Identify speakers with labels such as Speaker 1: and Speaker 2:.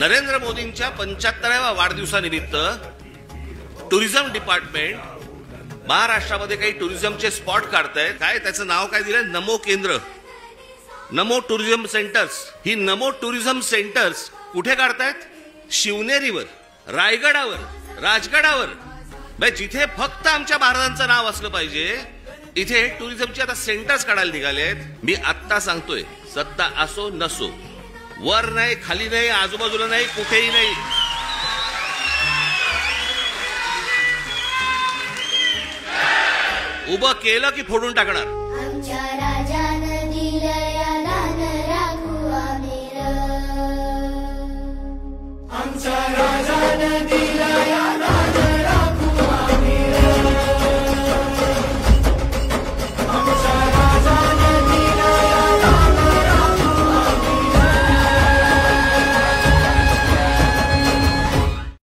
Speaker 1: नरेंद्र मोदींच्या 75व्या वाढदिवसानिमित्त tourism department महाराष्ट्रामध्ये काही टुरिझमचे स्पॉट काढतायत। काय त्याचं नाव काय दिलंय? नमो केंद्र, नमो टुरिझम सेंटर्स। ही नमो टुरिझम सेंटर्स कुठे काढतायत? शिवनेरीवर, रायगडावर, राजगडावर, जिथे फक्त आमच्या महाराजांचं नाव असलं पाहिजे इथे टुरिझमचे आता सेंटर्स काढायला निघालेत। मी आत्ता सांगतोय, सत्ता असो नसो, वर नाही, खाली नाही, आजूबाजूला नाही, कुठेही नाही, उभं केलं की फोडून टाकणार।
Speaker 2: आमच्या राजानं दिलया दान राखू आम्ही, आमच्या राजानं